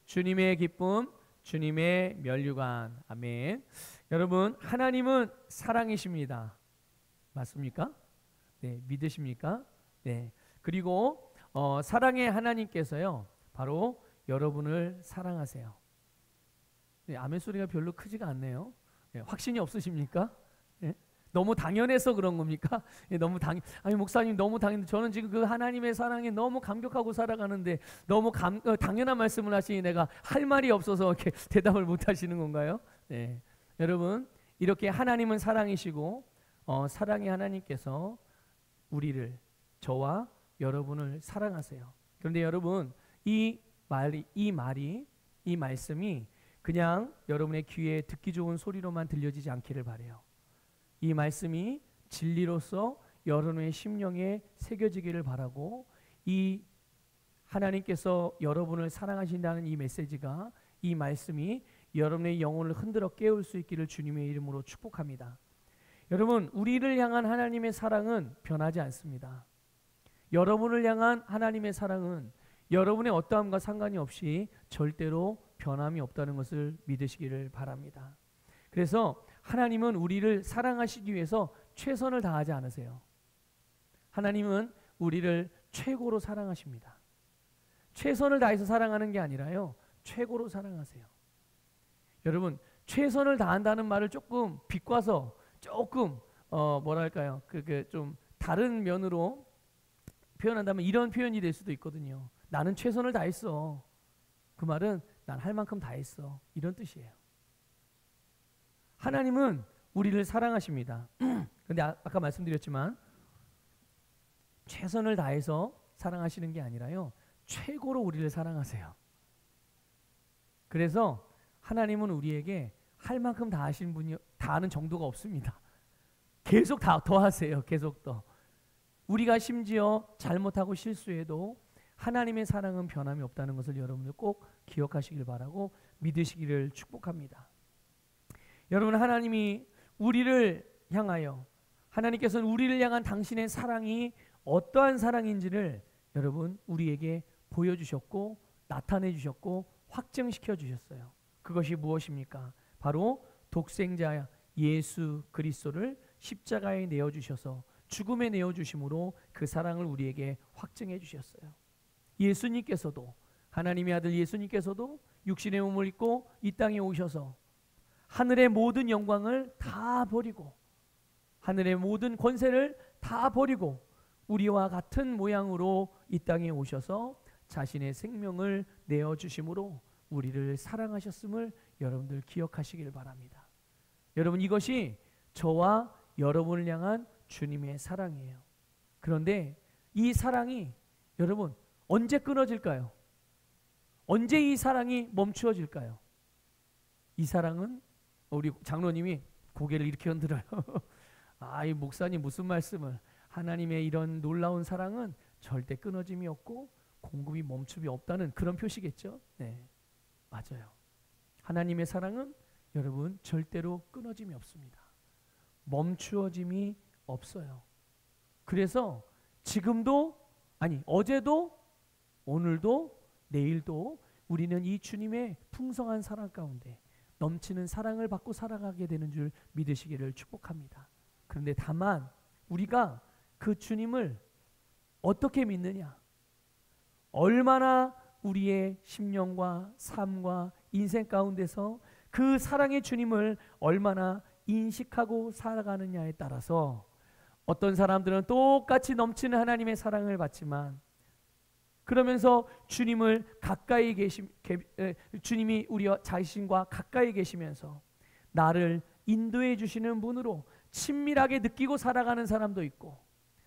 주님의 기쁨, 주님의 면류관. 아멘. 여러분, 하나님은 사랑이십니다. 맞습니까? 네, 믿으십니까? 네. 그리고 사랑의 하나님께서요, 바로 여러분을 사랑하세요. 네, 아멘 소리가 별로 크지가 않네요. 네, 확신이 없으십니까? 네? 너무 당연해서 그런 겁니까? 예, 아니 목사님 너무 저는 지금 그 하나님의 사랑에 너무 감격하고 살아가는데 너무 당연한 말씀을 하시니 내가 할 말이 없어서 이렇게 대답을 못 하시는 건가요? 네. 여러분, 이렇게 하나님은 사랑이시고 사랑의 하나님께서 우리를, 저와 여러분을 사랑하세요. 그런데 여러분, 이 말씀이 그냥 여러분의 귀에 듣기 좋은 소리로만 들려지지 않기를 바라요. 이 말씀이 진리로서 여러분의 심령에 새겨지기를 바라고, 이 하나님께서 여러분을 사랑하신다는 이 메시지가, 이 말씀이 여러분의 영혼을 흔들어 깨울 수 있기를 주님의 이름으로 축복합니다. 여러분, 우리를 향한 하나님의 사랑은 변하지 않습니다. 여러분을 향한 하나님의 사랑은 여러분의 어떠함과 상관이 없이 절대로 변함이 없다는 것을 믿으시기를 바랍니다. 그래서 하나님은 우리를 사랑하시기 위해서 최선을 다하지 않으세요. 하나님은 우리를 최고로 사랑하십니다. 최선을 다해서 사랑하는 게 아니라요, 최고로 사랑하세요. 여러분, 최선을 다한다는 말을 조금 비꼬아서 조금 뭐랄까요, 좀 다른 면으로 표현한다면 이런 표현이 될 수도 있거든요. 나는 최선을 다했어. 그 말은 난 할 만큼 다했어, 이런 뜻이에요. 하나님은 우리를 사랑하십니다. 그런데 아까 말씀드렸지만 최선을 다해서 사랑하시는 게 아니라요, 최고로 우리를 사랑하세요. 그래서 하나님은 우리에게 할 만큼 다 하신 분이, 다하는 정도가 없습니다. 계속 더 하세요. 계속 더. 우리가 심지어 잘못하고 실수해도 하나님의 사랑은 변함이 없다는 것을 여러분들 꼭 기억하시길 바라고 믿으시기를 축복합니다. 여러분, 하나님이 우리를 향하여, 하나님께서는 우리를 향한 당신의 사랑이 어떠한 사랑인지를 여러분 우리에게 보여주셨고 나타내 주셨고 확증시켜 주셨어요. 그것이 무엇입니까? 바로 독생자 예수 그리스도를 십자가에 내어주셔서 죽음에 내어주심으로 그 사랑을 우리에게 확증해 주셨어요. 예수님께서도, 하나님의 아들 예수님께서도 육신의 몸을 입고 이 땅에 오셔서 하늘의 모든 영광을 다 버리고, 하늘의 모든 권세를 다 버리고 우리와 같은 모양으로 이 땅에 오셔서 자신의 생명을 내어주심으로 우리를 사랑하셨음을 여러분들 기억하시길 바랍니다. 여러분, 이것이 저와 여러분을 향한 주님의 사랑이에요. 그런데 이 사랑이 여러분 언제 끊어질까요? 언제 이 사랑이 멈추어질까요? 이 사랑은, 우리 장로님이 고개를 이렇게 흔들어요. 이 목사님 무슨 말씀을, 하나님의 이런 놀라운 사랑은 절대 끊어짐이 없고 공급이 멈춤이 없다는 그런 표시겠죠? 네, 맞아요. 하나님의 사랑은 여러분 절대로 끊어짐이 없습니다. 멈추어짐이 없어요. 그래서 지금도, 아니 어제도, 오늘도, 내일도 우리는 이 주님의 풍성한 사랑 가운데 넘치는 사랑을 받고 살아가게 되는 줄 믿으시기를 축복합니다. 그런데 다만 우리가 그 주님을 어떻게 믿느냐, 얼마나 우리의 심령과 삶과 인생 가운데서 그 사랑의 주님을 얼마나 인식하고 살아가느냐에 따라서 어떤 사람들은 똑같이 넘치는 하나님의 사랑을 받지만, 그러면서 주님을 가까이 주님이 우리와 자신과 가까이 계시면서 나를 인도해 주시는 분으로 친밀하게 느끼고 살아가는 사람도 있고,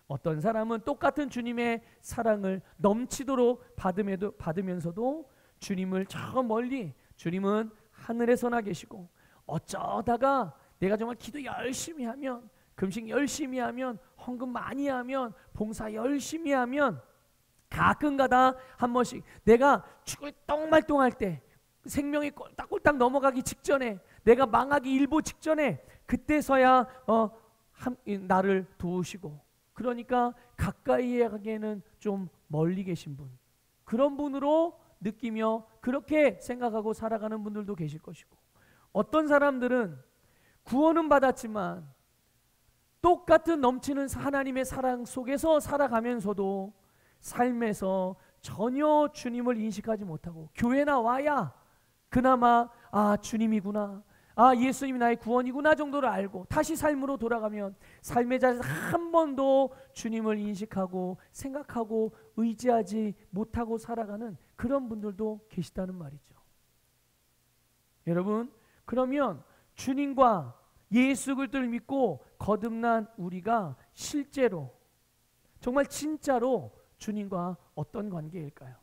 어떤 사람은 똑같은 주님의 사랑을 넘치도록 받으면서도 주님을 저 멀리, 주님은 하늘에서나 계시고 어쩌다가 내가 정말 기도 열심히 하면, 금식 열심히 하면, 헌금 많이 하면, 봉사 열심히 하면 가끔가다 한 번씩 내가 죽을 똥말똥할 때, 생명이 꼴딱꼴딱 넘어가기 직전에, 내가 망하기 일보 직전에, 그때서야 나를 도우시고, 그러니까 가까이 하기에는 좀 멀리 계신 분, 그런 분으로 느끼며 그렇게 생각하고 살아가는 분들도 계실 것이고, 어떤 사람들은 구원은 받았지만 똑같은 넘치는 하나님의 사랑 속에서 살아가면서도 삶에서 전혀 주님을 인식하지 못하고, 교회나 와야 그나마 주님이구나, 예수님이 나의 구원이구나 정도를 알고 다시 삶으로 돌아가면 삶의 자리에서 한 번도 주님을 인식하고 생각하고 의지하지 못하고 살아가는 그런 분들도 계시다는 말이죠. 여러분, 그러면 주님과 예수 그리스도를 믿고 거듭난 우리가 실제로 정말 진짜로 주님과 어떤 관계일까요?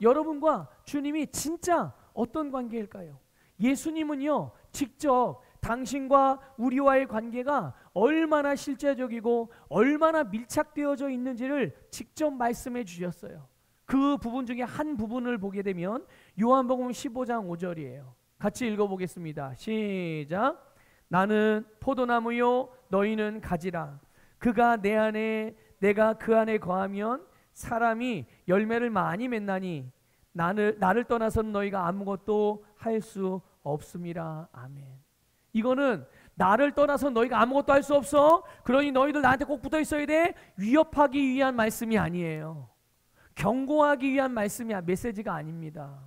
여러분과 주님이 진짜 어떤 관계일까요? 예수님은요, 직접 당신과 우리와의 관계가 얼마나 실제적이고 얼마나 밀착되어져 있는지를 직접 말씀해 주셨어요. 그 부분 중에 한 부분을 보게 되면 요한복음 15장 5절이에요. 같이 읽어보겠습니다. 시작. 나는 포도나무요 너희는 가지라. 그가 내 안에 내가 그 안에 거하면 사람이 열매를 많이 맺나니 나를 떠나서는 너희가 아무것도 할 수 없음이라. 아멘. 이거는 나를 떠나서 너희가 아무것도 할 수 없어, 그러니 너희들 나한테 꼭 붙어 있어야 돼, 위협하기 위한 말씀이 아니에요. 경고하기 위한 말씀이 메시지가 아닙니다.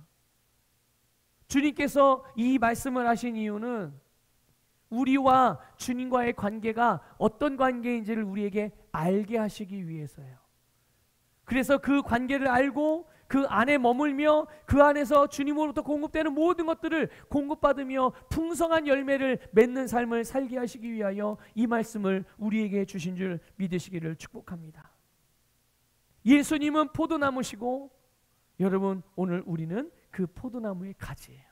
주님께서 이 말씀을 하신 이유는 우리와 주님과의 관계가 어떤 관계인지를 우리에게 알게 하시기 위해서예요. 그래서 그 관계를 알고 그 안에 머물며 그 안에서 주님으로부터 공급되는 모든 것들을 공급받으며 풍성한 열매를 맺는 삶을 살게 하시기 위하여 이 말씀을 우리에게 주신 줄 믿으시기를 축복합니다. 예수님은 포도나무시고, 여러분, 오늘 우리는 그 포도나무의 가지예요.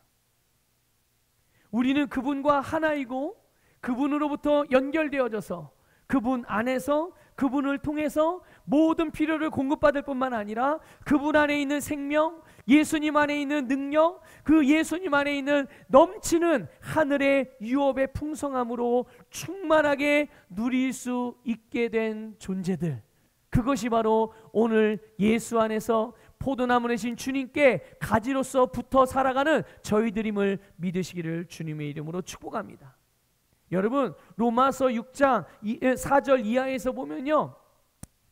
우리는 그분과 하나이고 그분으로부터 연결되어져서 그분 안에서, 그분을 통해서 모든 필요를 공급받을 뿐만 아니라 그분 안에 있는 생명, 예수님 안에 있는 능력, 그 예수님 안에 있는 넘치는 하늘의 유업의 풍성함으로 충만하게 누릴 수 있게 된 존재들, 그것이 바로 오늘 예수 안에서 포도나무 되신 주님께 가지로서 붙어 살아가는 저희들임을 믿으시기를 주님의 이름으로 축복합니다. 여러분, 로마서 6장 4절 이하에서 보면요,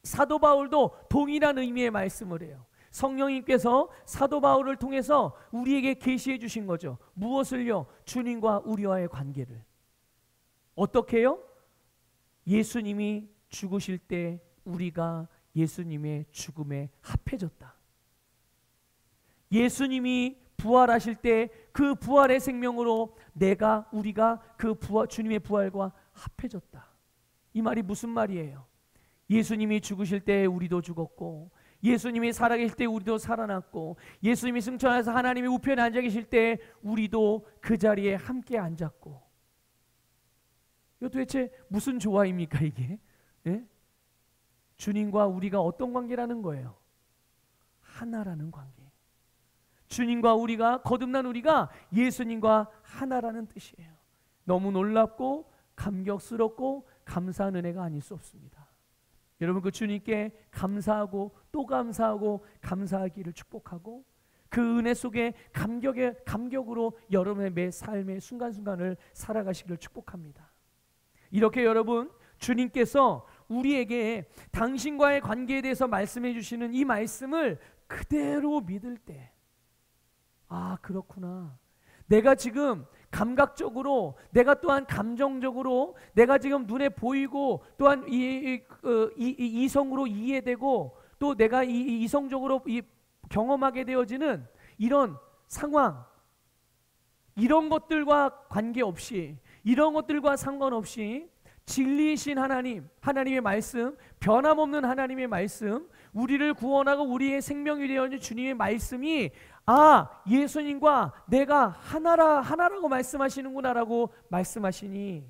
사도 바울도 동일한 의미의 말씀을 해요. 성령님께서 사도 바울을 통해서 우리에게 계시해 주신 거죠. 무엇을요? 주님과 우리와의 관계를. 어떻게 해요? 예수님이 죽으실 때 우리가 예수님의 죽음에 합해졌다. 예수님이 부활하실 때 그 부활의 생명으로 우리가 그 주님의 부활과 합해졌다. 이 말이 무슨 말이에요? 예수님이 죽으실 때 우리도 죽었고, 예수님이 살아계실 때 우리도 살아났고, 예수님이 승천하셔서 하나님의 우편에 앉아 계실 때 우리도 그 자리에 함께 앉았고. 이거 도대체 무슨 조화입니까 이게? 예? 주님과 우리가 어떤 관계라는 거예요? 하나라는 관계. 주님과 우리가, 거듭난 우리가 예수님과 하나라는 뜻이에요. 너무 놀랍고 감격스럽고 감사한 은혜가 아닐 수 없습니다. 여러분, 그 주님께 감사하고 또 감사하고 감사하기를 축복하고, 그 은혜 속에 감격으로 여러분의 매 삶의 순간순간을 살아가시기를 축복합니다. 이렇게 여러분, 주님께서 우리에게 당신과의 관계에 대해서 말씀해 주시는 이 말씀을 그대로 믿을 때, 그렇구나, 내가 지금 감각적으로, 내가 또한 감정적으로, 내가 지금 눈에 보이고 또한 이성으로 이해되고 또 내가 이성적으로 경험하게 되어지는 이런 상황, 이런 것들과 관계없이, 이런 것들과 상관없이 진리이신 하나님, 하나님의 말씀, 변함없는 하나님의 말씀, 우리를 구원하고 우리의 생명이 되어진 주님의 말씀이 예수님과 내가 하나라고 말씀하시는구나라고 말씀하시니,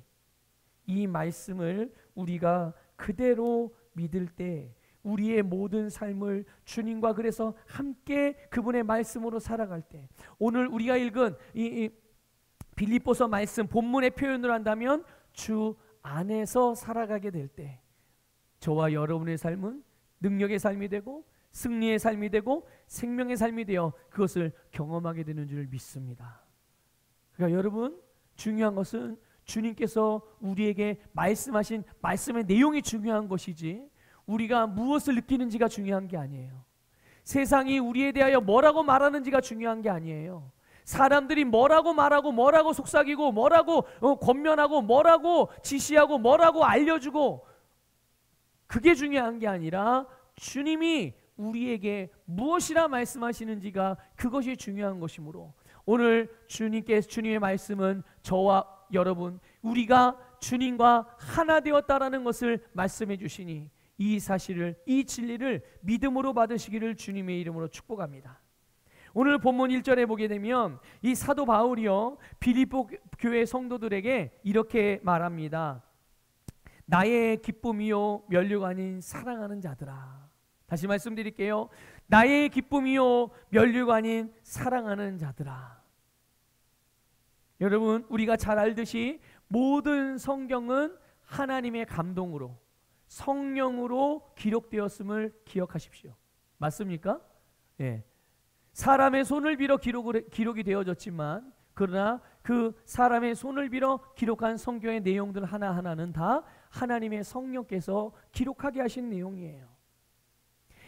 이 말씀을 우리가 그대로 믿을 때 우리의 모든 삶을 주님과 그래서 함께 그분의 말씀으로 살아갈 때, 오늘 우리가 읽은 이 빌립보서 말씀 본문의 표현을 한다면 주 안에서 살아가게 될 때 저와 여러분의 삶은 능력의 삶이 되고 승리의 삶이 되고 생명의 삶이 되어 그것을 경험하게 되는 줄 믿습니다. 그러니까 여러분, 중요한 것은 주님께서 우리에게 말씀하신 말씀의 내용이 중요한 것이지 우리가 무엇을 느끼는지가 중요한 게 아니에요. 세상이 우리에 대하여 뭐라고 말하는지가 중요한 게 아니에요. 사람들이 뭐라고 말하고 뭐라고 속삭이고 뭐라고 권면하고 뭐라고 지시하고 뭐라고 알려주고 그게 중요한 게 아니라 주님이 우리에게 무엇이라 말씀하시는지가 그것이 중요한 것이므로 오늘 주님의 말씀은 저와 여러분 우리가 주님과 하나 되었다라는 것을 말씀해 주시니 이 사실을 이 진리를 믿음으로 받으시기를 주님의 이름으로 축복합니다. 오늘 본문 1절에 보게 되면 이 사도 바울이요 빌립보 교회 성도들에게 이렇게 말합니다. 나의 기쁨이요 면류가 아닌 사랑하는 자들아. 다시 말씀드릴게요. 나의 기쁨이요 면류가 아닌 사랑하는 자들아. 여러분, 우리가 잘 알듯이 모든 성경은 하나님의 감동으로 성령으로 기록되었음을 기억하십시오. 맞습니까? 예. 사람의 손을 빌어 기록이 되어졌지만 그러나 그 사람의 손을 빌어 기록한 성경의 내용들 하나하나는 다 하나님의 성령께서 기록하게 하신 내용이에요.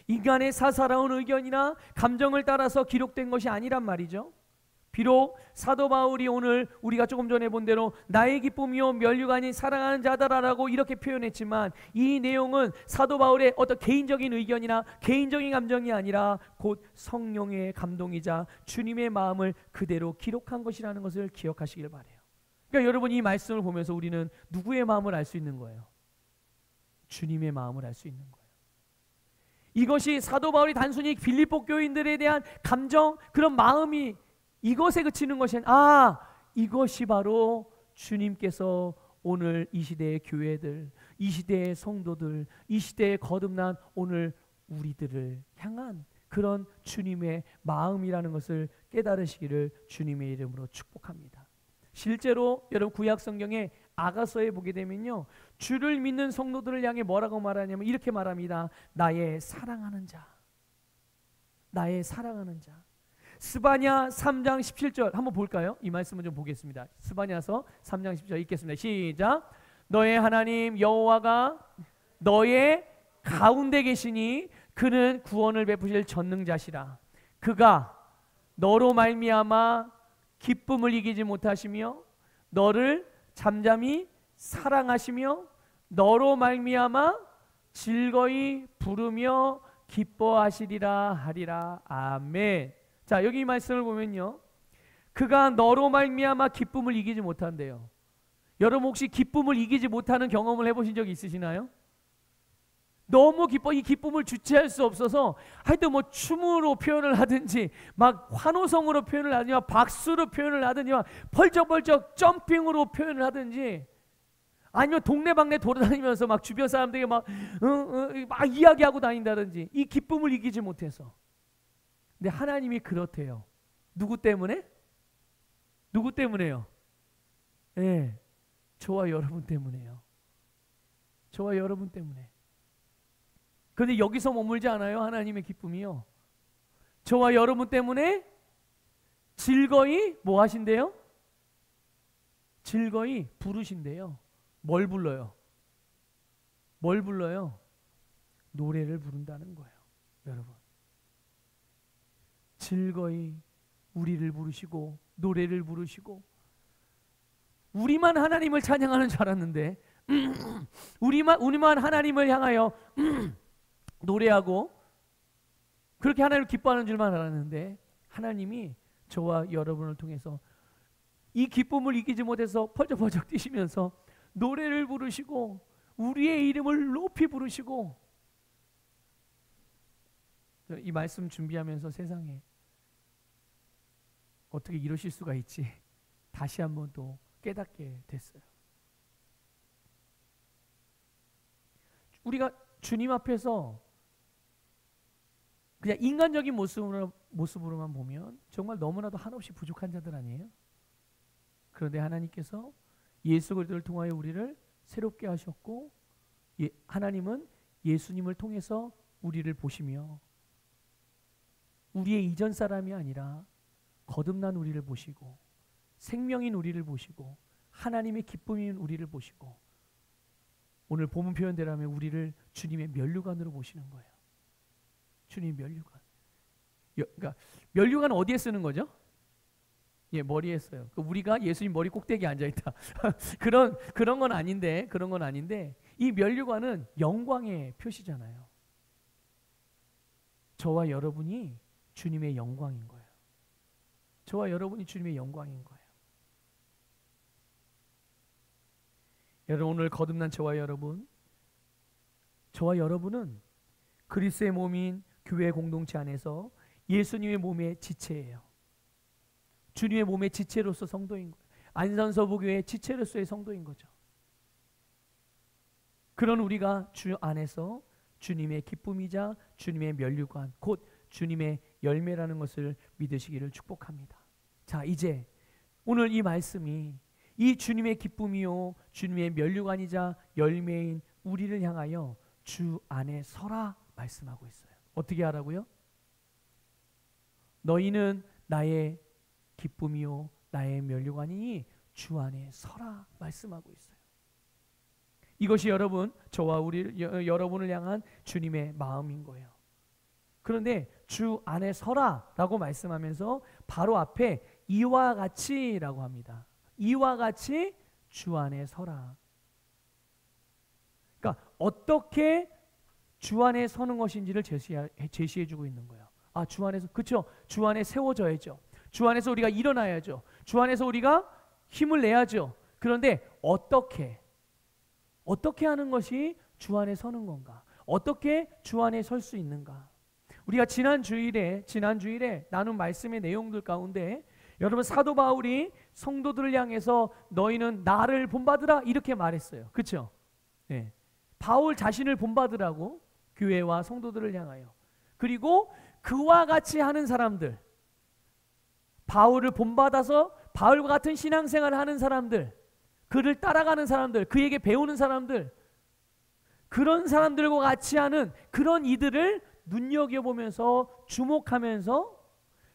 인간의 사사로운 의견이나 감정을 따라서 기록된 것이 아니란 말이죠. 비록 사도 바울이 오늘 우리가 조금 전에 본 대로 나의 기쁨이요 면류가 아닌 사랑하는 자다라고 이렇게 표현했지만 이 내용은 사도 바울의 어떤 개인적인 의견이나 개인적인 감정이 아니라 곧 성령의 감동이자 주님의 마음을 그대로 기록한 것이라는 것을 기억하시길 바라요. 그러니까 여러분, 이 말씀을 보면서 우리는 누구의 마음을 알 수 있는 거예요? 주님의 마음을 알 수 있는 거예요. 이것이 사도 바울이 단순히 빌립보 교인들에 대한 감정, 그런 마음이 이것에 그치는 것이 이것이 바로 주님께서 오늘 이 시대의 교회들, 이 시대의 성도들, 이 시대에 거듭난 오늘 우리들을 향한 그런 주님의 마음이라는 것을 깨달으시기를 주님의 이름으로 축복합니다. 실제로 여러분 구약 성경에 아가서에 보게 되면요, 주를 믿는 성도들을 향해 뭐라고 말하냐면 이렇게 말합니다. 나의 사랑하는 자, 나의 사랑하는 자. 스바냐 3장 17절 한번 볼까요? 이 말씀을 좀 보겠습니다. 스바냐서 3장 17절 읽겠습니다. 시작. 너의 하나님 여호와가 너의 가운데 계시니 그는 구원을 베푸실 전능자시라. 그가 너로 말미암아 기쁨을 이기지 못하시며 너를 잠잠히 사랑하시며 너로 말미암아 즐거이 부르며 기뻐하시리라 하리라. 아멘. 자, 여기 이 말씀을 보면요, 그가 너로 말미암아 기쁨을 이기지 못한대요. 여러분 혹시 기쁨을 이기지 못하는 경험을 해보신 적이 있으시나요? 너무 기뻐, 이 기쁨을 주체할 수 없어서 하여튼 뭐 춤으로 표현을 하든지 막 환호성으로 표현을 하든지 막 박수로 표현을 하든지 막 펄쩍펄쩍 점핑으로 표현을 하든지 아니면 동네방네 돌아다니면서 막 주변 사람들에게 막 이야기하고 다닌다든지 이 기쁨을 이기지 못해서. 근데 하나님이 그렇대요. 누구 때문에? 누구 때문에요? 네, 저와 여러분 때문에요. 저와 여러분 때문에. 그런데 여기서 머물지 않아요. 하나님의 기쁨이요. 저와 여러분 때문에 즐거이 뭐 하신대요? 즐거이 부르신대요. 뭘 불러요? 뭘 불러요? 노래를 부른다는 거예요. 여러분, 즐거이 우리를 부르시고 노래를 부르시고, 우리만 하나님을 찬양하는 줄 알았는데 우리만 하나님을 향하여 노래하고 그렇게 하나님을 기뻐하는 줄만 알았는데 하나님이 저와 여러분을 통해서 이 기쁨을 이기지 못해서 펄쩍펄쩍 뛰시면서 노래를 부르시고 우리의 이름을 높이 부르시고. 이 말씀 준비하면서 세상에 어떻게 이러실 수가 있지 다시 한번 또 깨닫게 됐어요. 우리가 주님 앞에서 그냥 인간적인 모습으로만 보면 정말 너무나도 한없이 부족한 자들 아니에요? 그런데 하나님께서 예수 그리스도를 통하여 우리를 새롭게 하셨고, 하나님은 예수님을 통해서 우리를 보시며 우리의 이전 사람이 아니라 거듭난 우리를 보시고 생명인 우리를 보시고 하나님의 기쁨인 우리를 보시고 오늘 본문 표현대로 하면 우리를 주님의 면류관으로 보시는 거예요. 주님의 면류관. 그러니까 면류관은 어디에 쓰는 거죠? 예, 머리에 써요. 우리가 예수님 머리 꼭대기에 앉아 있다. 그런 건 아닌데 이 면류관은 영광의 표시잖아요. 저와 여러분이 주님의 영광인 거예요. 저와 여러분이 주님의 영광인 거예요. 여러분, 오늘 거듭난 저와 여러분은 그리스도의 몸인 교회 공동체 안에서 예수님의 몸의 지체예요. 주님의 몸의 지체로서 성도인 거예요. 안산서부교회의 지체로서의 성도인 거죠. 그런 우리가 주 안에서 주님의 기쁨이자 주님의 면류관, 곧 주님의 열매라는 것을 믿으시기를 축복합니다. 자, 이제 오늘 이 말씀이 이 주님의 기쁨이요 주님의 면류관이자 열매인 우리를 향하여 주 안에 서라 말씀하고 있어요. 어떻게 하라고요? 너희는 나의 기쁨이요 나의 면류관이니 주 안에 서라 말씀하고 있어요. 이것이 여러분, 저와 여러분을 향한 주님의 마음인 거예요. 그런데 주 안에 서라라고 말씀하면서 바로 앞에 이와 같이라고 합니다. 이와 같이 주 안에 서라. 그러니까 어떻게 주 안에 서는 것인지를 제시해주고 있는 거예요. 아, 주 안에서, 그렇죠? 주 안에 세워져야죠. 주 안에서 우리가 일어나야죠. 주 안에서 우리가 힘을 내야죠. 그런데 어떻게 하는 것이 주 안에 서는 건가? 어떻게 주 안에 설 수 있는가? 우리가 지난 주일에 나눈 말씀의 내용들 가운데 여러분, 사도 바울이 성도들을 향해서 너희는 나를 본받으라 이렇게 말했어요. 그렇죠? 네. 바울 자신을 본받으라고 교회와 성도들을 향하여. 그리고 그와 같이 하는 사람들, 바울을 본받아서 바울과 같은 신앙생활을 하는 사람들, 그를 따라가는 사람들, 그에게 배우는 사람들, 그런 사람들과 같이 하는 그런 이들을 눈여겨보면서 주목하면서,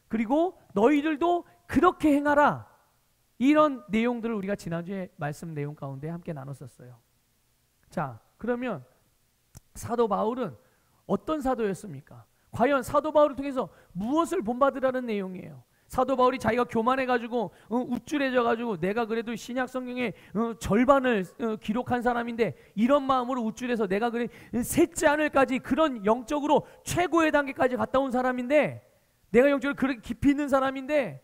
그리고 너희들도 그렇게 행하라, 이런 내용들을 우리가 지난주에 말씀 내용 가운데 함께 나눴었어요. 자, 그러면 사도 바울은 어떤 사도였습니까? 과연 사도 바울을 통해서 무엇을 본받으라는 내용이에요? 사도 바울이 자기가 교만해가지고 우쭐해져가지고 내가 그래도 신약 성경의 절반을 기록한 사람인데 이런 마음으로 우쭐해서 내가 그래 셋째 하늘까지 그런 영적으로 최고의 단계까지 갔다 온 사람인데, 내가 영적으로 그렇게 깊이 있는 사람인데,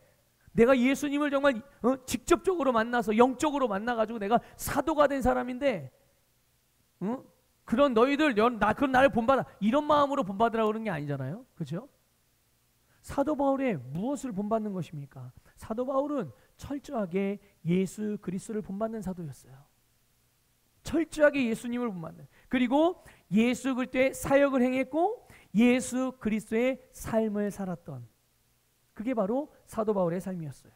내가 예수님을 정말 직접적으로 만나서 영적으로 만나가지고 내가 사도가 된 사람인데, 그런 너희들 그런 나를 본받아, 이런 마음으로 본받으라고 그러는 게 아니잖아요. 그렇죠? 사도 바울의 무엇을 본받는 것입니까? 사도 바울은 철저하게 예수 그리스도를 본받는 사도였어요. 철저하게 예수님을 본받는, 그리고 예수 그리스도의 사역을 행했고 예수 그리스도의 삶을 살았던, 그게 바로 사도 바울의 삶이었어요.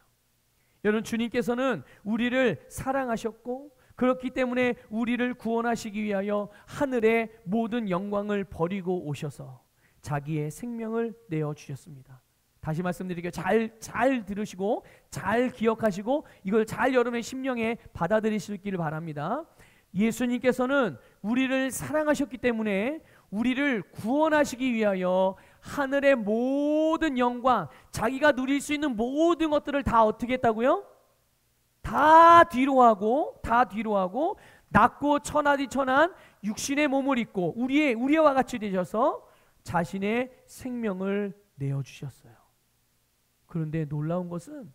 여러분, 주님께서는 우리를 사랑하셨고 그렇기 때문에 우리를 구원하시기 위하여 하늘의 모든 영광을 버리고 오셔서 자기의 생명을 내어주셨습니다. 다시 말씀드릴게요. 잘 들으시고 잘 기억하시고 이걸 잘 여러분의 심령에 받아들이시기를 바랍니다. 예수님께서는 우리를 사랑하셨기 때문에 우리를 구원하시기 위하여 하늘의 모든 영광, 자기가 누릴 수 있는 모든 것들을 다 어떻게 했다고요? 다 뒤로 하고 낮고 천하디 천한 육신의 몸을 입고 우리와 같이 되셔서 자신의 생명을 내어주셨어요. 그런데 놀라운 것은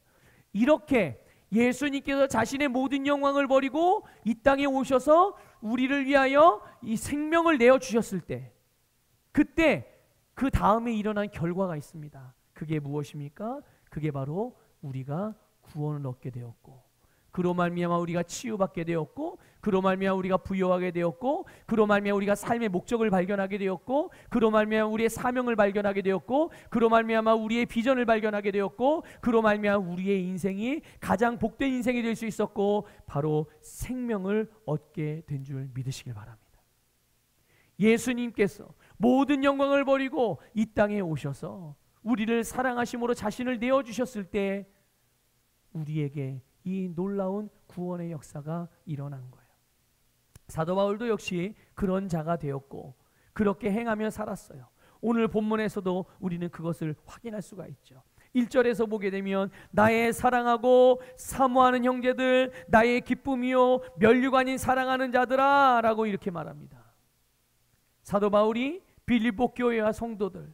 이렇게 예수님께서 자신의 모든 영광을 버리고 이 땅에 오셔서 우리를 위하여 이 생명을 내어주셨을 때, 그때 그 다음에 일어난 결과가 있습니다. 그게 무엇입니까? 그게 바로 우리가 구원을 얻게 되었고, 그로 말미암아 우리가 치유받게 되었고, 그로 말미암아 우리가 부여하게 되었고, 그로 말미암아 우리가 삶의 목적을 발견하게 되었고, 그로 말미암아 우리의 사명을 발견하게 되었고, 그로 말미암아 우리의 비전을 발견하게 되었고, 그로 말미암아 우리의 인생이 가장 복된 인생이 될 수 있었고, 바로 생명을 얻게 된 줄 믿으시길 바랍니다. 예수님께서 모든 영광을 버리고 이 땅에 오셔서 우리를 사랑하심으로 자신을 내어주셨을 때 우리에게 이 놀라운 구원의 역사가 일어난 거예요. 사도 바울도 역시 그런 자가 되었고 그렇게 행하며 살았어요. 오늘 본문에서도 우리는 그것을 확인할 수가 있죠. 1절에서 보게 되면 나의 사랑하고 사모하는 형제들, 나의 기쁨이요 면류관인 사랑하는 자들아 라고 이렇게 말합니다. 사도 바울이 빌립보 교회와 성도들,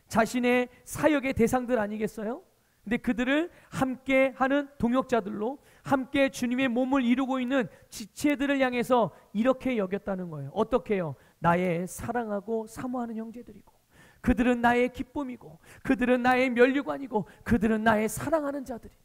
자신의 사역의 대상들 아니겠어요? 근데 그들을 함께 하는 동역자들로 함께 주님의 몸을 이루고 있는 지체들을 향해서 이렇게 여겼다는 거예요. 어떻게요? 나의 사랑하고 사모하는 형제들이고 그들은 나의 기쁨이고 그들은 나의 면류관이고 그들은 나의 사랑하는 자들이다.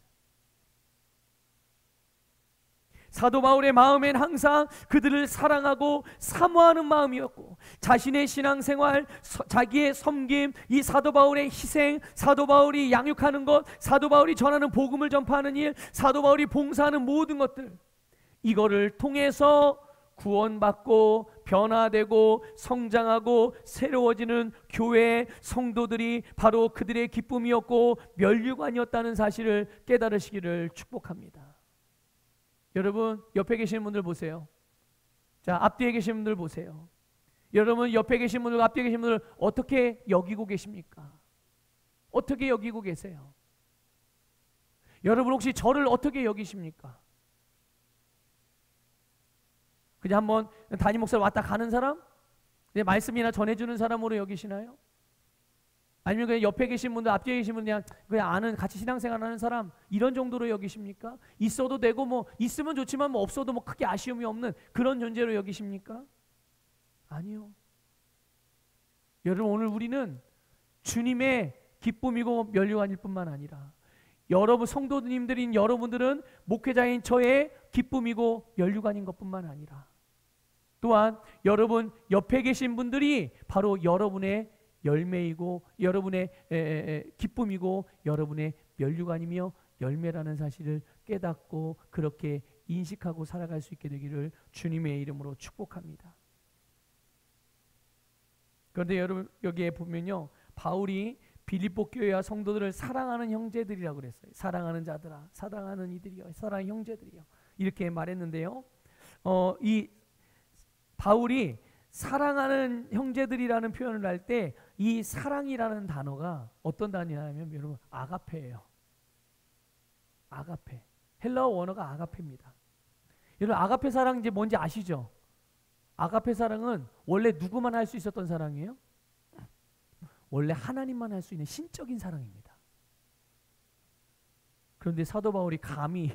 사도 바울의 마음엔 항상 그들을 사랑하고 사모하는 마음이었고 자신의 신앙생활, 자기의 섬김, 이 사도 바울의 희생, 사도 바울이 양육하는 것, 사도 바울이 전하는 복음을 전파하는 일, 사도 바울이 봉사하는 모든 것들, 이거를 통해서 구원받고 변화되고 성장하고 새로워지는 교회 성도들이 바로 그들의 기쁨이었고 면류관이었다는 사실을 깨달으시기를 축복합니다. 여러분 옆에 계신 분들 보세요. 자, 앞뒤에 계신 분들 보세요. 여러분 옆에 계신 분들, 앞뒤에 계신 분들 어떻게 여기고 계십니까? 어떻게 여기고 계세요? 여러분 혹시 저를 어떻게 여기십니까? 그냥 한번 담임 목사 왔다 가는 사람? 그냥 말씀이나 전해주는 사람으로 여기시나요? 아니면 그냥 옆에 계신 분들, 앞뒤에 계신 분들 그냥 아는, 같이 신앙생활하는 사람 이런 정도로 여기십니까? 있어도 되고 뭐 있으면 좋지만 뭐 없어도 뭐 크게 아쉬움이 없는 그런 존재로 여기십니까? 아니요. 여러분 오늘 우리는 주님의 기쁨이고 면류관일 뿐만 아니라 여러분 성도님들인 여러분들은 목회자인 저의 기쁨이고 면류관인 것뿐만 아니라 또한 여러분 옆에 계신 분들이 바로 여러분의 열매이고 여러분의 기쁨이고 여러분의 면류관이며 열매라는 사실을 깨닫고 그렇게 인식하고 살아갈 수 있게 되기를 주님의 이름으로 축복합니다. 그런데 여러분 여기에 보면요, 바울이 빌립보 교회와 성도들을 사랑하는 형제들이라고 그랬어요. 사랑하는 자들아, 사랑하는 이들이요, 사랑하는 형제들이요, 이렇게 말했는데요. 이 바울이 사랑하는 형제들이라는 표현을 할 때 이 사랑이라는 단어가 어떤 단어냐면 여러분 아가페예요. 아가페. 헬라어 원어가 아가페입니다. 여러분 아가페 사랑 이제 뭔지 아시죠? 아가페 사랑은 원래 누구만 할 수 있었던 사랑이에요? 원래 하나님만 할 수 있는 신적인 사랑입니다. 그런데 사도 바울이 감히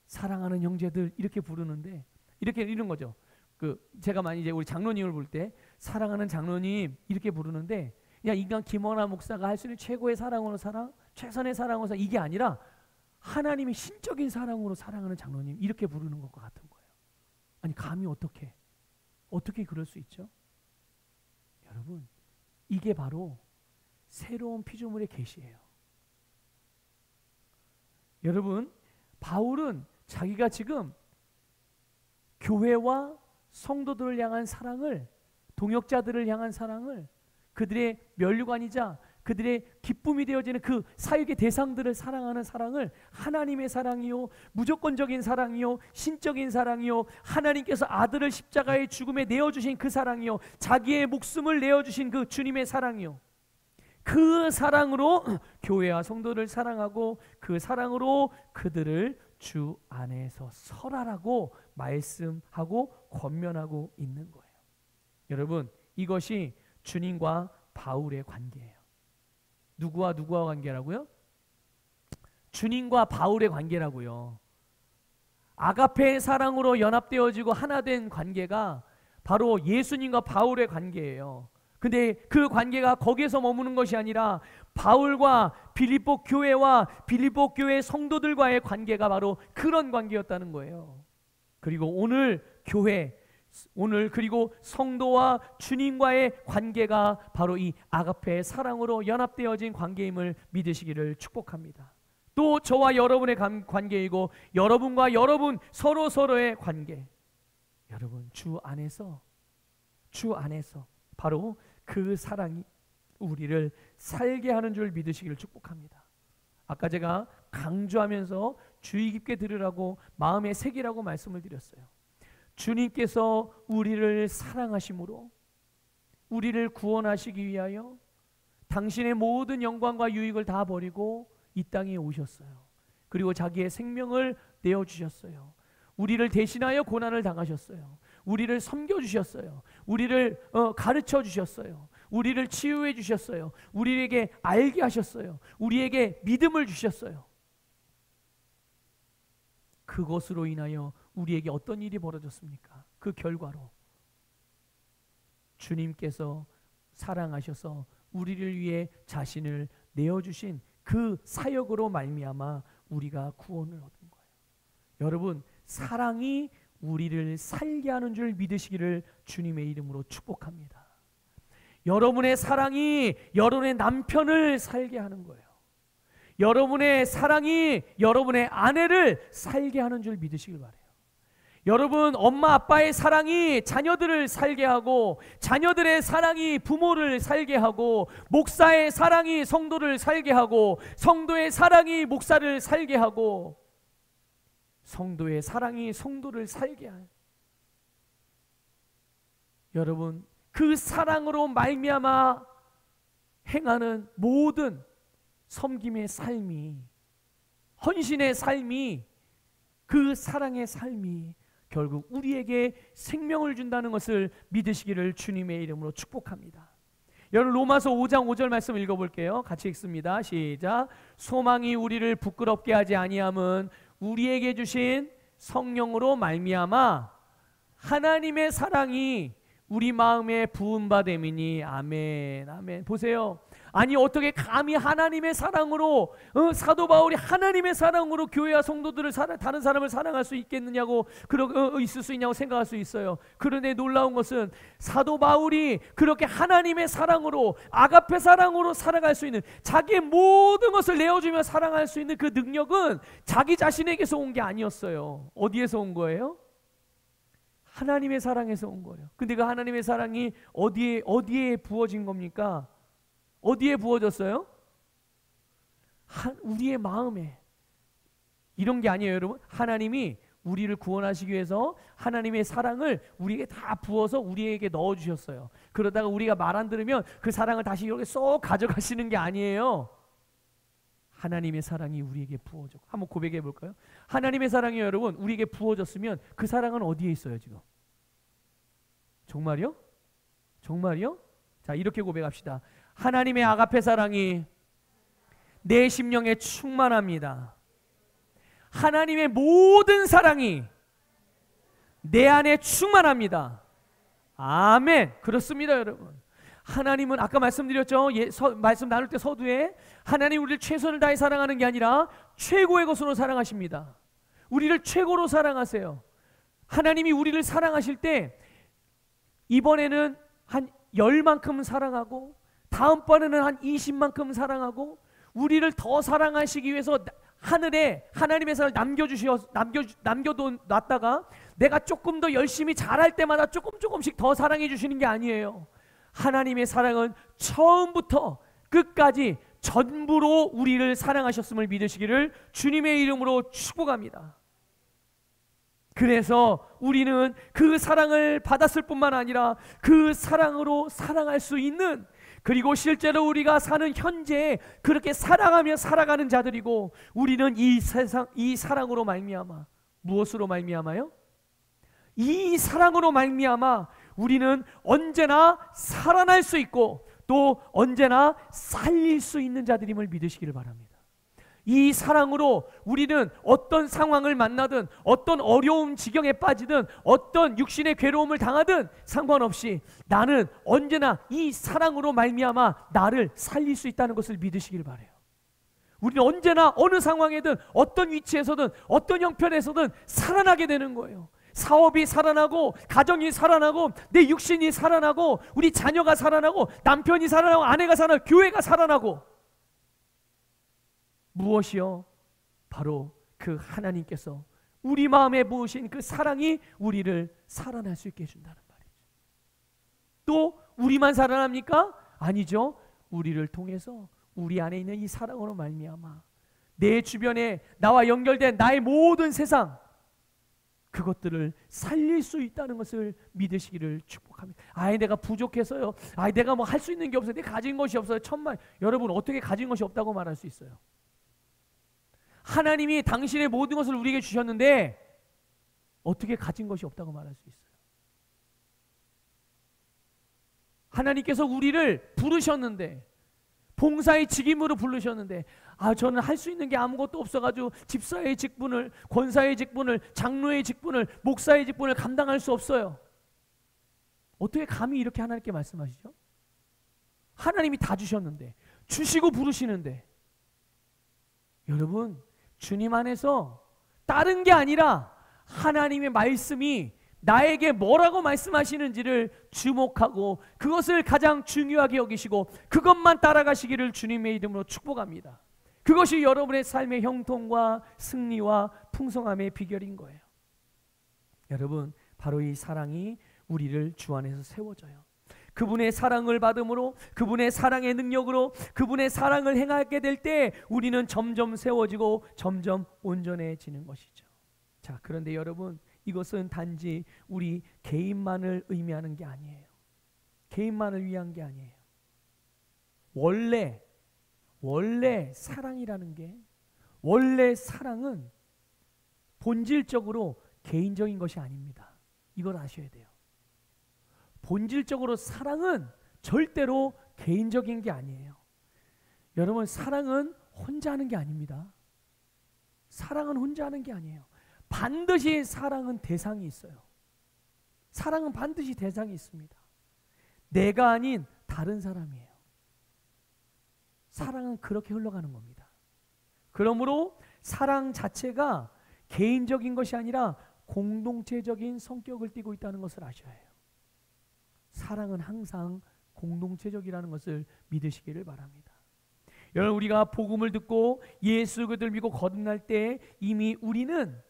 사랑하는 형제들 이렇게 부르는데 이렇게 이런 거죠. 제가 많이 이제 우리 장로님을 볼 때 사랑하는 장로님 이렇게 부르는데 그냥 인간 김원하 목사가 할 수 있는 최고의 사랑으로 사랑, 최선의 사랑으로 사랑 이게 아니라 하나님의 신적인 사랑으로 사랑하는 장로님 이렇게 부르는 것과 같은 거예요. 아니 감히 어떻게 그럴 수 있죠? 여러분 이게 바로 새로운 피조물의 계시예요. 여러분 바울은 자기가 지금 교회와 성도들을 향한 사랑을, 동역자들을 향한 사랑을, 그들의 면류관이자 그들의 기쁨이 되어지는 그 사역의 대상들을 사랑하는 사랑을 하나님의 사랑이요, 무조건적인 사랑이요, 신적인 사랑이요, 하나님께서 아들을 십자가의 죽음에 내어주신 그 사랑이요, 자기의 목숨을 내어주신 그 주님의 사랑이요, 그 사랑으로 교회와 성도를 사랑하고 그 사랑으로 그들을 주 안에서 설하라고 말씀하고 권면하고 있는 거예요. 여러분 이것이 주님과 바울의 관계예요. 누구와 관계라고요? 주님과 바울의 관계라고요. 아가페의 사랑으로 연합되어지고 하나 된 관계가 바로 예수님과 바울의 관계예요. 근데 그 관계가 거기에서 머무는 것이 아니라 바울과 빌립보 교회와 빌립보 교회 성도들과의 관계가 바로 그런 관계였다는 거예요. 그리고 오늘 교회, 오늘 그리고 성도와 주님과의 관계가 바로 이 아가페의 사랑으로 연합되어진 관계임을 믿으시기를 축복합니다. 또 저와 여러분의 관계이고 여러분과 여러분 서로의 관계, 여러분 주 안에서 바로 그 사랑이 우리를 살게 하는 줄 믿으시기를 축복합니다. 아까 제가 강조하면서 주의 깊게 들으라고 마음에 새기라고 말씀을 드렸어요. 주님께서 우리를 사랑하심으로 우리를 구원하시기 위하여 당신의 모든 영광과 유익을 다 버리고 이 땅에 오셨어요. 그리고 자기의 생명을 내어주셨어요. 우리를 대신하여 고난을 당하셨어요. 우리를 섬겨주셨어요. 우리를 가르쳐 주셨어요. 우리를 치유해 주셨어요. 우리에게 알게 하셨어요. 우리에게 믿음을 주셨어요. 그것으로 인하여 우리에게 어떤 일이 벌어졌습니까? 그 결과로 주님께서 사랑하셔서 우리를 위해 자신을 내어주신 그 사역으로 말미암아 우리가 구원을 얻은 거예요. 여러분, 사랑이 우리를 살게 하는 줄 믿으시기를 주님의 이름으로 축복합니다. 여러분의 사랑이 여러분의 남편을 살게 하는 거예요. 여러분의 사랑이 여러분의 아내를 살게 하는 줄 믿으시길 바라요. 여러분, 엄마 아빠의 사랑이 자녀들을 살게 하고, 자녀들의 사랑이 부모를 살게 하고, 목사의 사랑이 성도를 살게 하고, 성도의 사랑이 목사를 살게 하고, 성도의 사랑이 성도를 살게 하는, 여러분, 그 사랑으로 말미암아 행하는 모든 섬김의 삶이, 헌신의 삶이, 그 사랑의 삶이 결국 우리에게 생명을 준다는 것을 믿으시기를 주님의 이름으로 축복합니다. 여러분, 로마서 5장 5절 말씀 읽어볼게요. 같이 읽습니다. 시작. 소망이 우리를 부끄럽게 하지 아니함은 우리에게 주신 성령으로 말미암아 하나님의 사랑이 우리 마음에 부음받음이니. 아멘, 아멘. 보세요. 아니, 어떻게 감히 하나님의 사랑으로, 사도 바울이 하나님의 사랑으로 교회와 성도들을 다른 사람을 사랑할 수 있겠느냐고, 있을 수 있냐고 생각할 수 있어요. 그런데 놀라운 것은 사도 바울이 그렇게 하나님의 사랑으로, 아가페 사랑으로 살아갈 수 있는, 자기의 모든 것을 내어주며 사랑할 수 있는 그 능력은 자기 자신에게서 온 게 아니었어요. 어디에서 온 거예요? 하나님의 사랑에서 온 거예요. 근데 그 하나님의 사랑이 어디에 부어진 겁니까? 어디에 부어졌어요? 우리의 마음에. 이런 게 아니에요, 여러분. 하나님이 우리를 구원하시기 위해서 하나님의 사랑을 우리에게 다 부어서 우리에게 넣어주셨어요. 그러다가 우리가 말 안 들으면 그 사랑을 다시 이렇게 쏙 가져가시는 게 아니에요. 하나님의 사랑이 우리에게 부어져. 한번 고백해 볼까요? 하나님의 사랑이 여러분 우리에게 부어졌으면 그 사랑은 어디에 있어요 지금? 정말요? 정말요? 자, 이렇게 고백합시다. 하나님의 아가페 사랑이 내 심령에 충만합니다. 하나님의 모든 사랑이 내 안에 충만합니다. 아멘. 그렇습니다, 여러분. 하나님은 아까 말씀드렸죠. 말씀 나눌 때 서두에 하나님 우리를 최선을 다해 사랑하는 게 아니라 최고의 것으로 사랑하십니다. 우리를 최고로 사랑하세요. 하나님이 우리를 사랑하실 때 이번에는 한 10만큼 사랑하고 다음번에는 한 20만큼 사랑하고 우리를 더 사랑하시기 위해서 하늘에 하나님의 사랑을 남겨놨다가 내가 조금 더 열심히 잘할 때마다 조금씩 더 사랑해 주시는 게 아니에요. 하나님의 사랑은 처음부터 끝까지 전부로 우리를 사랑하셨음을 믿으시기를 주님의 이름으로 축복합니다. 그래서 우리는 그 사랑을 받았을 뿐만 아니라 그 사랑으로 사랑할 수 있는, 그리고 실제로 우리가 사는 현재에 그렇게 사랑하며 살아가는 자들이고, 우리는 이 사랑으로 말미암아, 무엇으로 말미암아요? 이 사랑으로 말미암아 우리는 언제나 살아날 수 있고 또 언제나 살릴 수 있는 자들임을 믿으시기를 바랍니다. 이 사랑으로 우리는 어떤 상황을 만나든 어떤 어려움 지경에 빠지든 어떤 육신의 괴로움을 당하든 상관없이 나는 언제나 이 사랑으로 말미암아 나를 살릴 수 있다는 것을 믿으시길 바라요. 우리는 언제나 어느 상황에든 어떤 위치에서든 어떤 형편에서든 살아나게 되는 거예요. 사업이 살아나고, 가정이 살아나고, 내 육신이 살아나고, 우리 자녀가 살아나고, 남편이 살아나고, 아내가 살아나고, 교회가 살아나고. 무엇이요? 바로 그 하나님께서 우리 마음에 부으신 그 사랑이 우리를 살아날 수 있게 해준다는 말이죠. 또 우리만 살아납니까? 아니죠. 우리를 통해서 우리 안에 있는 이 사랑으로 말미암아 내 주변에 나와 연결된 나의 모든 세상 그것들을 살릴 수 있다는 것을 믿으시기를 축복합니다. 아이 내가 부족해서요. 아이 내가 뭐 할 수 있는 게 없어요. 내가 가진 것이 없어요. 천만 여러분 어떻게 가진 것이 없다고 말할 수 있어요? 하나님이 당신의 모든 것을 우리에게 주셨는데 어떻게 가진 것이 없다고 말할 수 있어요? 하나님께서 우리를 부르셨는데 봉사의 직임으로 부르셨는데 저는 할 수 있는 게 아무것도 없어가지고 집사의 직분을, 권사의 직분을, 장로의 직분을, 목사의 직분을 감당할 수 없어요. 어떻게 감히 이렇게 하나님께 말씀하시죠? 하나님이 다 주셨는데, 주시고 부르시는데, 여러분 주님 안에서 다른 게 아니라 하나님의 말씀이 나에게 뭐라고 말씀하시는지를 주목하고 그것을 가장 중요하게 여기시고 그것만 따라가시기를 주님의 이름으로 축복합니다. 그것이 여러분의 삶의 형통과 승리와 풍성함의 비결인 거예요. 여러분 바로 이 사랑이 우리를 주 안에서 세워져요. 그분의 사랑을 받음으로 그분의 사랑의 능력으로 그분의 사랑을 행하게 될 때 우리는 점점 세워지고 점점 온전해지는 것이죠. 자, 그런데 여러분 이것은 단지 우리 개인만을 의미하는 게 아니에요. 개인만을 위한 게 아니에요. 원래 사랑이라는 게 원래 사랑은 본질적으로 개인적인 것이 아닙니다. 이걸 아셔야 돼요. 본질적으로 사랑은 절대로 개인적인 게 아니에요. 여러분 사랑은 혼자 하는 게 아닙니다. 사랑은 혼자 하는 게 아니에요. 반드시 사랑은 대상이 있어요. 사랑은 반드시 대상이 있습니다. 내가 아닌 다른 사람이에요. 사랑은 그렇게 흘러가는 겁니다. 그러므로 사랑 자체가 개인적인 것이 아니라 공동체적인 성격을 띠고 있다는 것을 아셔야 해요. 사랑은 항상 공동체적이라는 것을 믿으시기를 바랍니다. 여러분 우리가 복음을 듣고 예수 그리스도를 믿고 거듭날 때 이미 우리는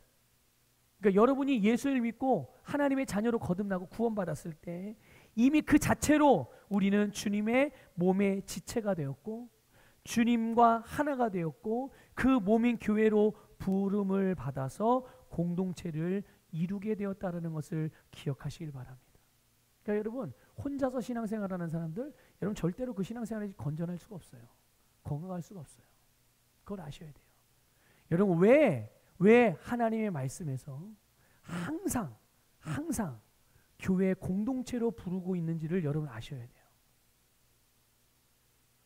그러니까 여러분이 예수를 믿고 하나님의 자녀로 거듭나고 구원받았을 때 이미 그 자체로 우리는 주님의 몸의 지체가 되었고 주님과 하나가 되었고 그 몸인 교회로 부름을 받아서 공동체를 이루게 되었다는 것을 기억하시길 바랍니다. 그러니까 여러분 혼자서 신앙생활하는 사람들 여러분 절대로 그 신앙생활이 건전할 수가 없어요. 건강할 수가 없어요. 그걸 아셔야 돼요. 여러분 왜 하나님의 말씀에서 항상 교회 공동체로 부르고 있는지를 여러분 아셔야 돼요.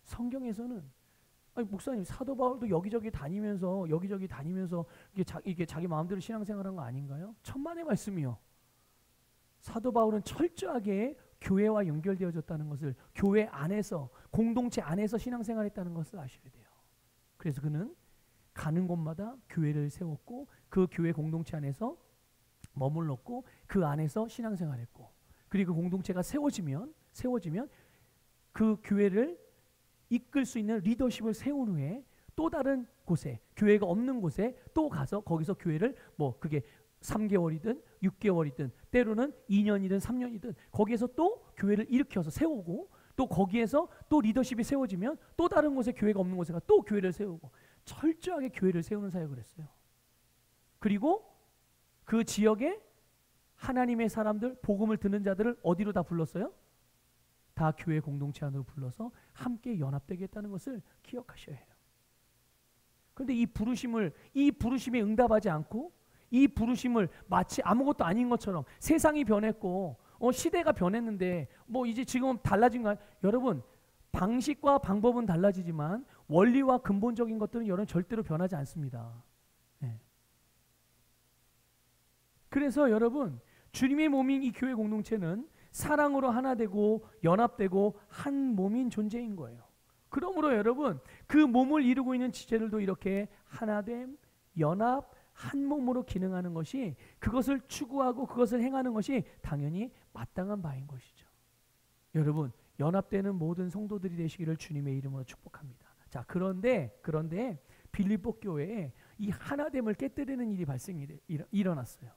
성경에서는 목사님 사도 바울도 여기저기 다니면서 이게 자기 마음대로 신앙생활한 거 아닌가요? 천만의 말씀이요. 사도 바울은 철저하게 교회와 연결되어졌다는 것을 교회 안에서 공동체 안에서 신앙생활했다는 것을 아셔야 돼요. 그래서 그는 가는 곳마다 교회를 세웠고 그 교회 공동체 안에서 머물렀고 그 안에서 신앙생활했고 그리고 공동체가 세워지면 그 교회를 이끌 수 있는 리더십을 세운 후에 또 다른 곳에 교회가 없는 곳에 또 가서 거기서 교회를 그게 3개월이든 6개월이든 때로는 2년이든 3년이든 거기에서 또 교회를 일으켜서 세우고 또 거기에서 또 리더십이 세워지면 또 다른 곳에 교회가 없는 곳에 가 또 교회를 세우고 철저하게 교회를 세우는 사역을 했어요. 그리고 그 지역에 하나님의 사람들 복음을 듣는 자들을 어디로 다 불렀어요? 다 교회 공동체 안으로 불러서 함께 연합되게 했다는 것을 기억하셔야 해요. 그런데 이 부르심에 응답하지 않고 이 부르심을 마치 아무것도 아닌 것처럼 세상이 변했고 시대가 변했는데 이제 지금은 달라진 거 여러분 방식과 방법은 달라지지만 원리와 근본적인 것들은 여러분 절대로 변하지 않습니다. 네. 그래서 여러분 주님의 몸인 이 교회 공동체는 사랑으로 하나 되고 연합되고 한 몸인 존재인 거예요. 그러므로 여러분 그 몸을 이루고 있는 지체들도 이렇게 하나됨, 연합, 한 몸으로 기능하는 것이 그것을 추구하고 그것을 행하는 것이 당연히 마땅한 바인 것이죠. 여러분 연합되는 모든 성도들이 되시기를 주님의 이름으로 축복합니다. 자 그런데 빌립보 교회에 이 하나됨을 깨뜨리는 일이 일어났어요.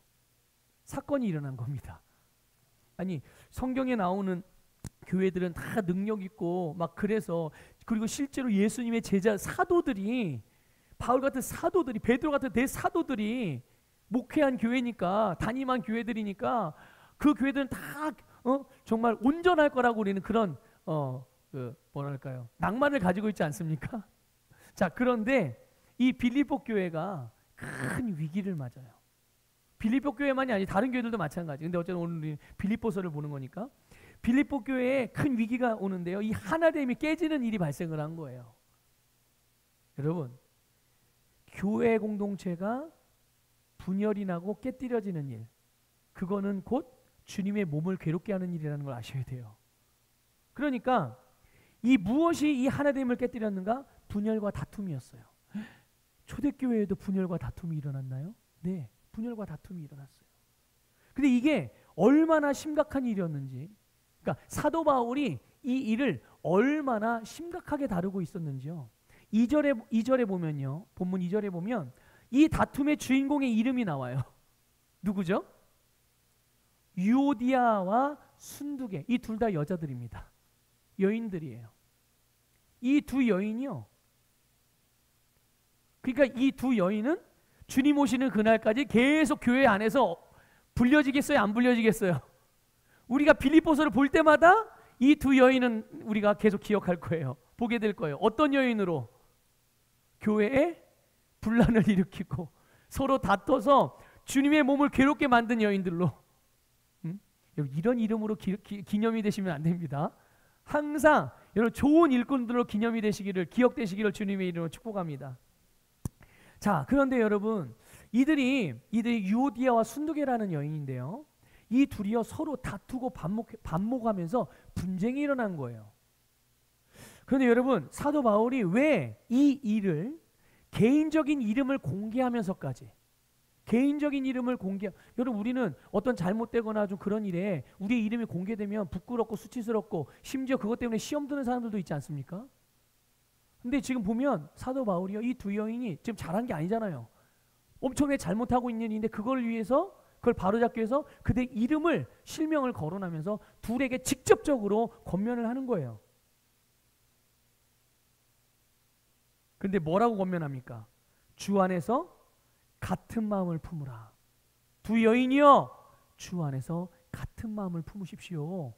사건이 일어난 겁니다. 아니 성경에 나오는 교회들은 다 능력 있고 그래서 그리고 실제로 예수님의 제자 사도들이, 바울 같은 사도들이, 베드로 같은 대사도들이 목회한 교회니까, 담임한 교회들이니까 그 교회들은 다 정말 온전할 거라고 우리는 그런 뭐랄까요, 낭만을 가지고 있지 않습니까? 자, 그런데 이 빌립보 교회가 큰 위기를 맞아요. 빌립보 교회만이 아니고 다른 교회들도 마찬가지. 근데 어쨌든 오늘 우리 빌립보서를 보는 거니까 빌립보 교회에 큰 위기가 오는데요. 이 하나됨이 깨지는 일이 발생을 한 거예요. 여러분, 교회 공동체가 분열이 나고 깨뜨려지는 일, 그거는 곧 주님의 몸을 괴롭게 하는 일이라는 걸 아셔야 돼요. 그러니까 이 무엇이 이 하나됨을 깨뜨렸는가? 분열과 다툼이었어요. 초대교회에도 분열과 다툼이 일어났나요? 네, 분열과 다툼이 일어났어요. 근데 이게 얼마나 심각한 일이었는지, 그러니까 사도 바울이 이 일을 얼마나 심각하게 다루고 있었는지요. 2절에 보면요, 본문 2절에 보면 이 다툼의 주인공의 이름이 나와요. 누구죠? 유오디아와 순두계, 이 둘 다 여자들입니다. 여인들이에요. 이 두 여인이요, 그러니까 이 두 여인은 주님 오시는 그날까지 계속 교회 안에서 불려지겠어요? 안 불려지겠어요? 우리가 빌립보서를 볼 때마다 이 두 여인은 우리가 계속 기억할 거예요. 보게 될 거예요. 어떤 여인으로? 교회에 분란을 일으키고 서로 다퉈서 주님의 몸을 괴롭게 만든 여인들로. 이런 이름으로 기념이 되시면 안 됩니다. 항상 여러분 좋은 일꾼들로 기념이 되시기를, 기억되시기를 주님의 이름으로 축복합니다. 자, 그런데 여러분, 이들이 유오디아와 순두계라는 여인인데요, 이 둘이요 서로 다투고 반목하면서 분쟁이 일어난 거예요. 그런데 여러분, 사도 바울이 왜 이 일을 개인적인 이름을 공개하면서까지, 개인적인 이름을 여러분, 우리는 어떤 잘못되거나 좀 그런 일에 우리의 이름이 공개되면 부끄럽고 수치스럽고 심지어 그것 때문에 시험 드는 사람들도 있지 않습니까? 근데 지금 보면 사도 바울이요, 이 두 여인이 지금 잘한 게 아니잖아요. 엄청나게 잘못하고 있는 일인데 그걸 위해서, 그걸 바로잡기 위해서 그들의 이름을, 실명을 거론하면서 둘에게 직접적으로 권면을 하는 거예요. 근데 뭐라고 권면합니까? 주 안에서 같은 마음을 품으라. 두 여인이여, 주 안에서 같은 마음을 품으십시오.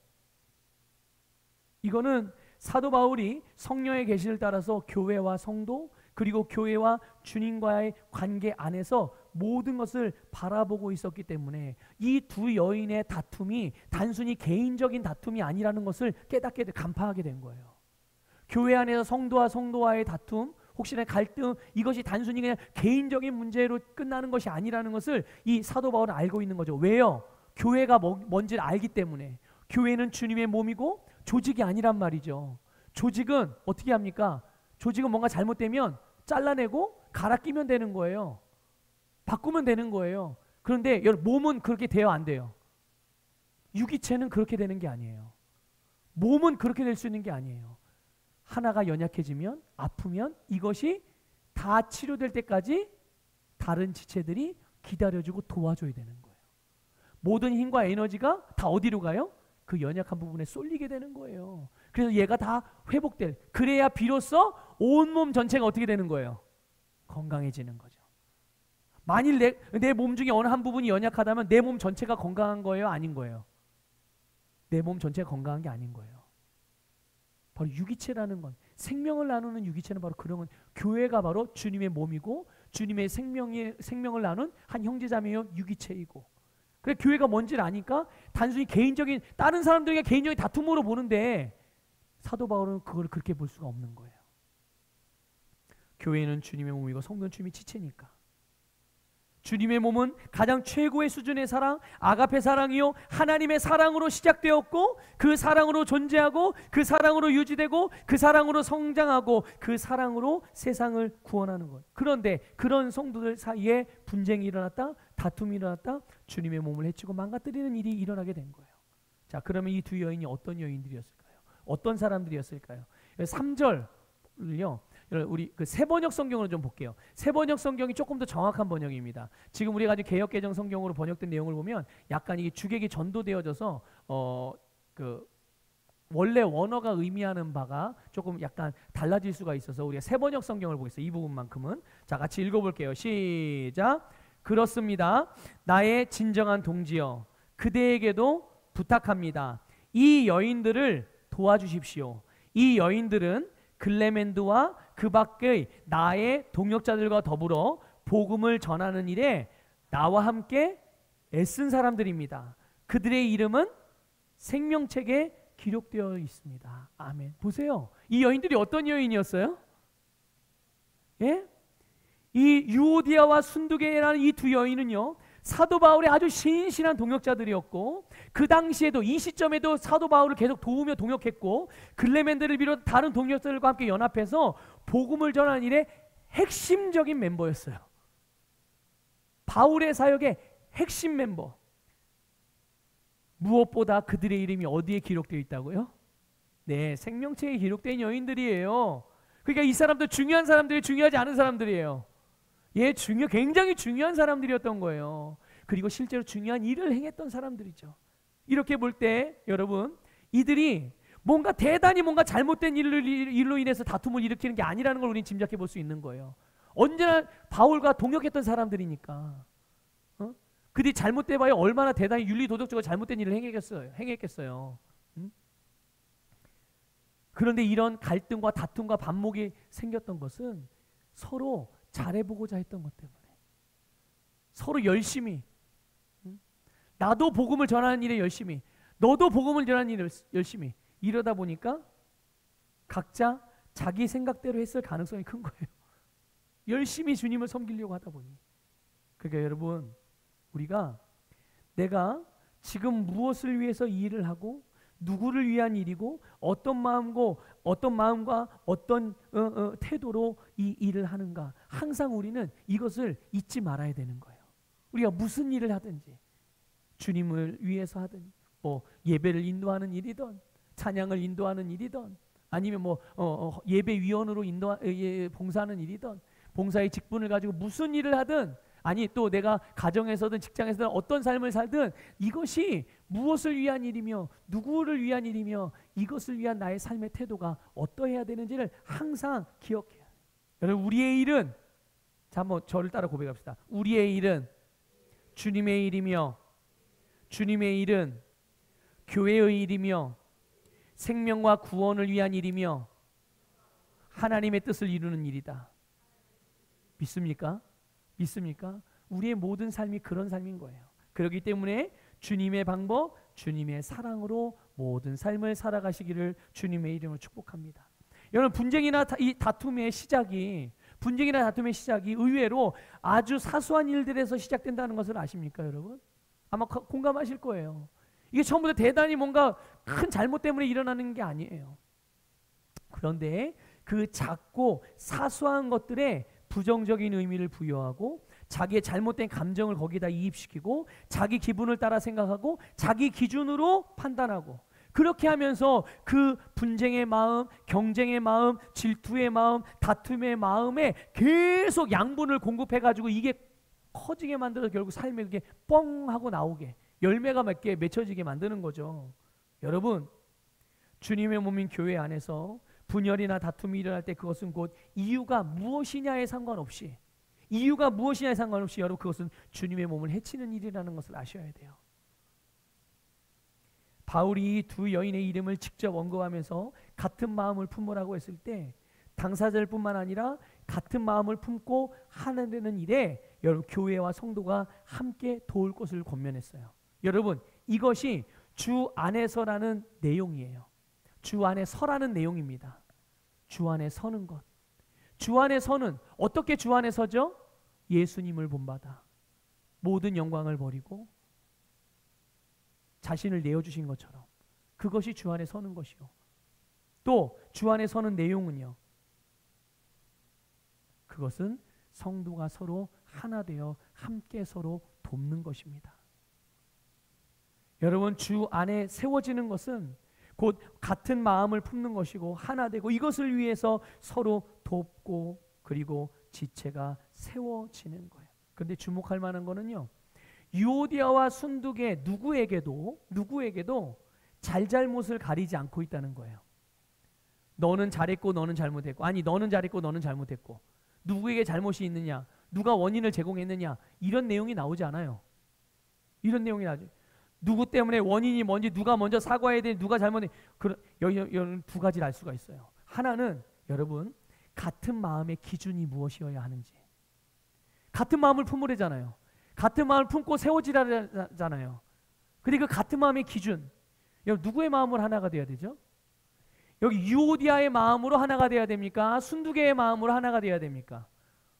이거는 사도 바울이 성령의 계시를 따라서 교회와 성도, 그리고 교회와 주님과의 관계 안에서 모든 것을 바라보고 있었기 때문에 이 두 여인의 다툼이 단순히 개인적인 다툼이 아니라는 것을 깨닫게, 간파하게 된 거예요. 교회 안에서 성도와 성도와의 다툼, 혹시나 갈등, 이것이 단순히 그냥 개인적인 문제로 끝나는 것이 아니라는 것을 이 사도 바울은 알고 있는 거죠. 왜요? 교회가 뭔지를 알기 때문에. 교회는 주님의 몸이고 조직이 아니란 말이죠. 조직은 어떻게 합니까? 조직은 뭔가 잘못되면 잘라내고 갈아 끼면 되는 거예요. 바꾸면 되는 거예요. 그런데 여러분, 몸은 그렇게 돼요, 안 돼요? 유기체는 그렇게 되는 게 아니에요. 몸은 그렇게 될 수 있는 게 아니에요. 하나가 연약해지면, 아프면 이것이 다 치료될 때까지 다른 지체들이 기다려주고 도와줘야 되는 거예요. 모든 힘과 에너지가 다 어디로 가요? 그 연약한 부분에 쏠리게 되는 거예요. 그래서 얘가 다 회복될, 그래야 비로소 온몸 전체가 어떻게 되는 거예요? 건강해지는 거죠. 만일 내 몸 중에 어느 한 부분이 연약하다면 내 몸 전체가 건강한 거예요? 아닌 거예요? 내 몸 전체가 건강한 게 아닌 거예요. 바로 유기체라는 건, 생명을 나누는 유기체는 바로 그런 건, 교회가 바로 주님의 몸이고 주님의 생명을 나눈 한 형제자매요 유기체이고, 그래 교회가 뭔지를 아니까 단순히 개인적인, 다른 사람들에게 개인적인 다툼으로 보는데 사도 바울은 그걸 그렇게 볼 수가 없는 거예요. 교회는 주님의 몸이고 성도는 주님의 지체니까. 주님의 몸은 가장 최고의 수준의 사랑, 아가페 사랑이요, 하나님의 사랑으로 시작되었고 그 사랑으로 존재하고 그 사랑으로 유지되고 그 사랑으로 성장하고 그 사랑으로 세상을 구원하는 것. 그런데 그런 성도들 사이에 분쟁이 일어났다, 다툼이 일어났다, 주님의 몸을 해치고 망가뜨리는 일이 일어나게 된 거예요. 자, 그러면 이 두 여인이 어떤 여인들이었을까요? 어떤 사람들이었을까요? 3절을요, 우리 그 새번역 성경으로 좀 볼게요. 새번역 성경이 조금 더 정확한 번역입니다. 지금 우리가 가지고 개역개정 성경으로 번역된 내용을 보면 약간 이게 주객이 전도되어져서 원래 원어가 의미하는 바가 조금 약간 달라질 수가 있어서 우리가 새번역 성경을 보겠습니다. 이 부분만큼은. 자, 같이 읽어볼게요. 시작. 그렇습니다. 나의 진정한 동지여, 그대에게도 부탁합니다. 이 여인들을 도와주십시오. 이 여인들은 글레멘드와 그 밖의 나의 동역자들과 더불어 복음을 전하는 일에 나와 함께 애쓴 사람들입니다. 그들의 이름은 생명책에 기록되어 있습니다. 아멘. 보세요. 이 여인들이 어떤 여인이었어요? 예? 이 유오디아와 순두계라는 이 두 여인은요, 사도 바울의 아주 신실한 동역자들이었고, 그 당시에도 이 시점에도 사도 바울을 계속 도우며 동역했고, 글레멘드를 비롯 다른 동역자들과 함께 연합해서 복음을 전하는 일에 핵심적인 멤버였어요. 바울의 사역의 핵심 멤버. 무엇보다 그들의 이름이 어디에 기록되어 있다고요? 네, 생명책에 기록된 여인들이에요. 그러니까 이 사람들 중요한 사람들이 중요하지 않은 사람들이에요. 예, 굉장히 중요한 사람들이었던 거예요. 그리고 실제로 중요한 일을 행했던 사람들이죠. 이렇게 볼 때 여러분, 이들이 뭔가 대단히 뭔가 잘못된 일로 인해서 다툼을 일으키는 게 아니라는 걸 우리는 짐작해 볼 수 있는 거예요. 언제나 바울과 동역했던 사람들이니까. 그들이 잘못돼 봐야 얼마나 대단히 윤리도덕적으로 잘못된 일을 행했겠어요. 그런데 이런 갈등과 다툼과 반목이 생겼던 것은 서로 잘해보고자 했던 것 때문에, 서로 열심히, 나도 복음을 전하는 일에 열심히, 너도 복음을 전하는 일에 열심히, 이러다 보니까 각자 자기 생각대로 했을 가능성이 큰 거예요. 열심히 주님을 섬기려고 하다 보니. 그러니까 여러분, 우리가 내가 지금 무엇을 위해서 이 일을 하고 누구를 위한 일이고 어떤 마음과 어떤 태도로 이 일을 하는가, 항상 우리는 이것을 잊지 말아야 되는 거예요. 우리가 무슨 일을 하든지, 주님을 위해서 하든, 뭐 예배를 인도하는 일이든, 찬양을 인도하는 일이든, 아니면 뭐 예배위원으로 봉사하는 일이든, 봉사의 직분을 가지고 무슨 일을 하든, 아니 또 내가 가정에서든 직장에서든 어떤 삶을 살든, 이것이 무엇을 위한 일이며 누구를 위한 일이며 이것을 위한 나의 삶의 태도가 어떠해야 되는지를 항상 기억해야 해요. 여러분, 우리의 일은, 자 한번 저를 따라 고백합시다. 우리의 일은 주님의 일이며, 주님의 일은 교회의 일이며, 생명과 구원을 위한 일이며, 하나님의 뜻을 이루는 일이다. 믿습니까? 믿습니까? 우리의 모든 삶이 그런 삶인 거예요. 그렇기 때문에 주님의 방법, 주님의 사랑으로 모든 삶을 살아가시기를 주님의 이름으로 축복합니다. 여러분, 분쟁이나 이 다툼의 시작이 의외로 아주 사소한 일들에서 시작된다는 것을 아십니까, 여러분? 아마 공감하실 거예요. 이게 처음부터 대단히 뭔가 큰 잘못 때문에 일어나는 게 아니에요. 그런데 그 작고 사소한 것들에 부정적인 의미를 부여하고 자기의 잘못된 감정을 거기다 이입시키고 자기 기분을 따라 생각하고 자기 기준으로 판단하고, 그렇게 하면서 그 분쟁의 마음, 경쟁의 마음, 질투의 마음, 다툼의 마음에 계속 양분을 공급해가지고 이게 커지게 만들어서 결국 삶에 그게 뻥 하고 나오게, 열매가 맺혀지게 만드는 거죠. 여러분, 주님의 몸인 교회 안에서 분열이나 다툼이 일어날 때 그것은 곧 이유가 무엇이냐에 상관없이 여러분, 그것은 주님의 몸을 해치는 일이라는 것을 아셔야 돼요. 바울이 이 두 여인의 이름을 직접 언급하면서 같은 마음을 품으라고 했을 때 당사자들뿐만 아니라 같은 마음을 품고 하는 일에 여러분, 교회와 성도가 함께 도울 것을 권면했어요. 여러분, 이것이 주 안에서라는 내용이에요. 주 안에 서라는 내용입니다. 주 안에 서는 것. 주 안에 서는, 어떻게 주 안에 서죠? 예수님을 본받아 모든 영광을 버리고 자신을 내어주신 것처럼, 그것이 주 안에 서는 것이요. 또 주 안에 서는 내용은요, 그것은 성도가 서로 하나 되어 함께 서로 돕는 것입니다. 여러분, 주 안에 세워지는 것은 곧 같은 마음을 품는 것이고 하나 되고 이것을 위해서 서로 돕고 그리고 지체가 세워지는 거예요. 그런데 주목할 만한 거는요, 유오디아와 순두계 누구에게도 잘잘못을 가리지 않고 있다는 거예요. 너는 잘했고 너는 잘못했고, 아니 너는 잘했고 너는 잘못했고, 누구에게 잘못이 있느냐, 누가 원인을 제공했느냐, 이런 내용이 나오지 않아요. 이런 내용이 나오죠. 누구 때문에 원인이 뭔지, 누가 먼저 사과해야 되는지, 누가 잘못해, 여기 두 가지를 알 수가 있어요. 하나는 여러분, 같은 마음의 기준이 무엇이어야 하는지. 같은 마음을 품으래잖아요. 같은 마음을 품고 세워지라잖아요. 근데 그 같은 마음의 기준, 여러분 누구의 마음으로 하나가 되어야 되죠? 여기 유오디아의 마음으로 하나가 되어야 됩니까? 순두개의 마음으로 하나가 되어야 됩니까?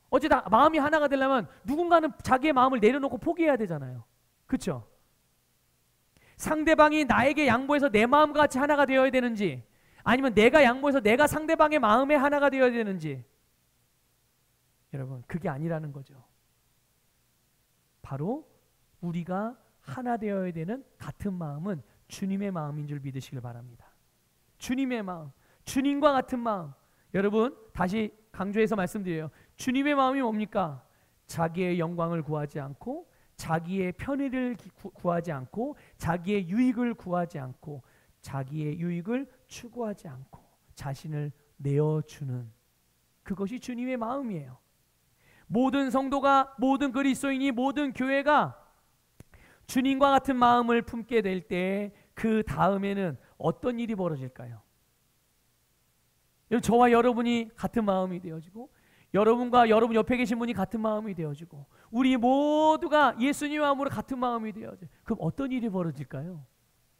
어쨌든 마음이 하나가 되려면 누군가는 자기의 마음을 내려놓고 포기해야 되잖아요. 그렇죠? 상대방이 나에게 양보해서 내 마음과 같이 하나가 되어야 되는지, 아니면 내가 양보해서 내가 상대방의 마음에 하나가 되어야 되는지, 여러분 그게 아니라는 거죠. 바로 우리가 하나 되어야 되는 같은 마음은 주님의 마음인 줄 믿으시길 바랍니다. 주님의 마음, 주님과 같은 마음. 여러분 다시 강조해서 말씀드려요. 주님의 마음이 뭡니까? 자기의 영광을 구하지 않고, 자기의 편의를 구하지 않고, 자기의 유익을 구하지 않고, 자기의 유익을 추구하지 않고 자신을 내어주는, 그것이 주님의 마음이에요. 모든 성도가, 모든 그리스도인이, 모든 교회가 주님과 같은 마음을 품게 될 때 그 다음에는 어떤 일이 벌어질까요? 저와 여러분이 같은 마음이 되어지고, 여러분과 여러분 옆에 계신 분이 같은 마음이 되어지고, 우리 모두가 예수님 마음으로 같은 마음이 되어져. 그럼 어떤 일이 벌어질까요?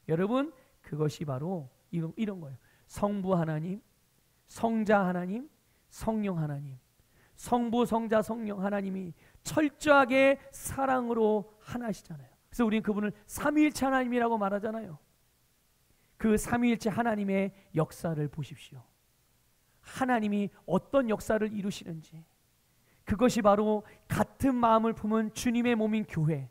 여러분 그것이 바로 이런 거예요. 성부 하나님, 성자 하나님, 성령 하나님, 성부, 성자, 성령 하나님이 철저하게 사랑으로 하나시잖아요. 그래서 우리는 그분을 삼위일체 하나님이라고 말하잖아요. 그 삼위일체 하나님의 역사를 보십시오. 하나님이 어떤 역사를 이루시는지, 그것이 바로 같은 마음을 품은 주님의 몸인 교회,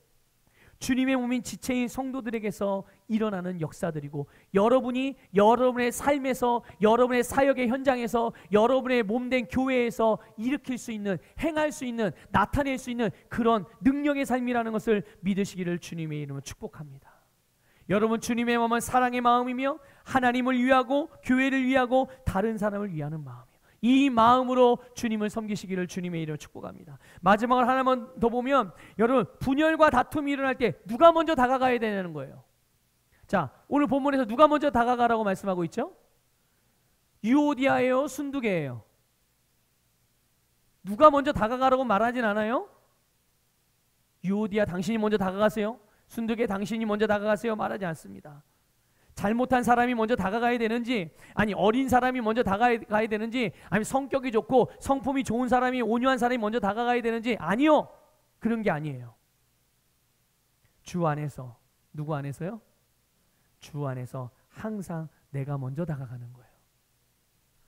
주님의 몸인 지체인 성도들에게서 일어나는 역사들이고, 여러분이 여러분의 삶에서, 여러분의 사역의 현장에서, 여러분의 몸된 교회에서 일으킬 수 있는, 행할 수 있는, 나타낼 수 있는 그런 능력의 삶이라는 것을 믿으시기를 주님의 이름으로 축복합니다. 여러분 주님의 마음은 사랑의 마음이며, 하나님을 위하고 교회를 위하고 다른 사람을 위하는 마음이에요. 이 마음으로 주님을 섬기시기를 주님의 이름으로 축복합니다. 마지막으로 하나만 더 보면, 여러분 분열과 다툼이 일어날 때 누가 먼저 다가가야 되는 거예요. 자, 오늘 본문에서 누가 먼저 다가가라고 말씀하고 있죠? 유오디아예요, 순두개예요? 누가 먼저 다가가라고 말하진 않아요? 유오디아 당신이 먼저 다가가세요, 순두개 당신이 먼저 다가가세요 말하지 않습니다. 잘못한 사람이 먼저 다가가야 되는지, 아니 어린 사람이 먼저 다가가야 되는지, 아니면 성격이 좋고 성품이 좋은 사람이, 온유한 사람이 먼저 다가가야 되는지, 아니요, 그런 게 아니에요. 주 안에서, 누구 안에서요? 주 안에서 항상 내가 먼저 다가가는 거예요.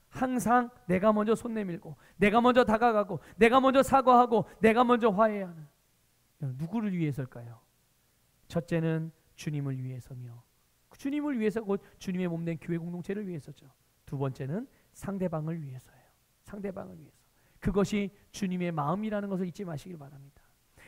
항상 내가 먼저 손 내밀고, 내가 먼저 다가가고, 내가 먼저 사과하고, 내가 먼저 화해하는. 누구를 위해서일까요? 첫째는 주님을 위해서며, 주님을 위해서, 곧 주님의 몸된 교회 공동체를 위해서죠. 두 번째는 상대방을 위해서예요. 상대방을 위해서. 그것이 주님의 마음이라는 것을 잊지 마시길 바랍니다.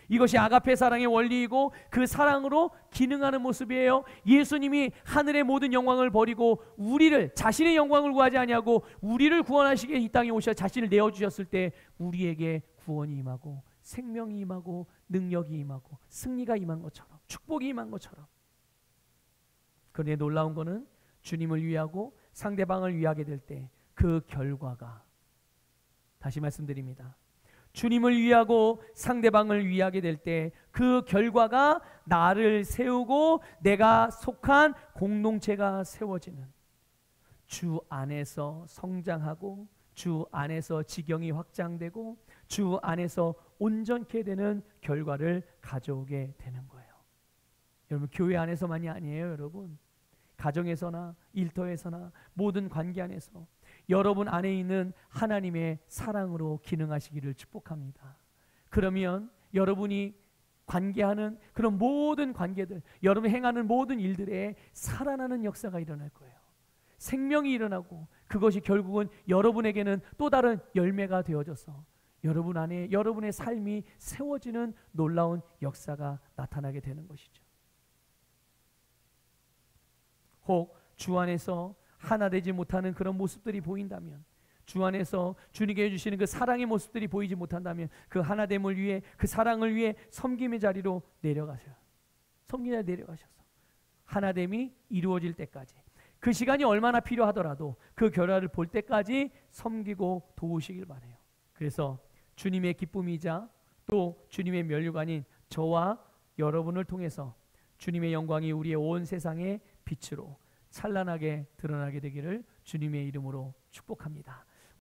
이것이 아가페 사랑의 원리이고 그 사랑으로 기능하는 모습이에요. 예수님이 하늘의 모든 영광을 버리고 우리를, 자신의 영광을 구하지 아니하고 우리를 구원하시기에 이 땅에 오셔 자신을 내어주셨을 때 우리에게 구원이 임하고 생명이 임하고 능력이 임하고 승리가 임한 것처럼, 축복이 임한 것처럼. 그런데 놀라운 것은 주님을 위하고 상대방을 위하게 될 때 그 결과가, 다시 말씀드립니다, 주님을 위하고 상대방을 위하게 될 때 그 결과가 나를 세우고 내가 속한 공동체가 세워지는, 주 안에서 성장하고 주 안에서 지경이 확장되고 주 안에서 온전케 되는 결과를 가져오게 되는 거예요. 여러분 교회 안에서만이 아니에요. 여러분 가정에서나 일터에서나 모든 관계 안에서 여러분 안에 있는 하나님의 사랑으로 기능하시기를 축복합니다. 그러면 여러분이 관계하는 그런 모든 관계들, 여러분이 행하는 모든 일들에 살아나는 역사가 일어날 거예요. 생명이 일어나고 그것이 결국은 여러분에게는 또 다른 열매가 되어져서 여러분 안에 여러분의 삶이 세워지는 놀라운 역사가 나타나게 되는 것이죠. 혹 주 안에서 하나 되지 못하는 그런 모습들이 보인다면, 주 안에서 주님께 해주시는 그 사랑의 모습들이 보이지 못한다면 그 하나됨을 위해, 그 사랑을 위해 섬김의 자리로 내려가세요. 섬김의 자리에 내려가셔서 하나됨이 이루어질 때까지, 그 시간이 얼마나 필요하더라도 그 결과를 볼 때까지 섬기고 도우시길 바라요. 그래서 주님의 기쁨이자 또 주님의 면류관인 저와 여러분을 통해서 주님의 영광이 우리의 온 세상의 빛으로 찬란하게 드러나게 되기를 주님의 이름으로 축복합니다.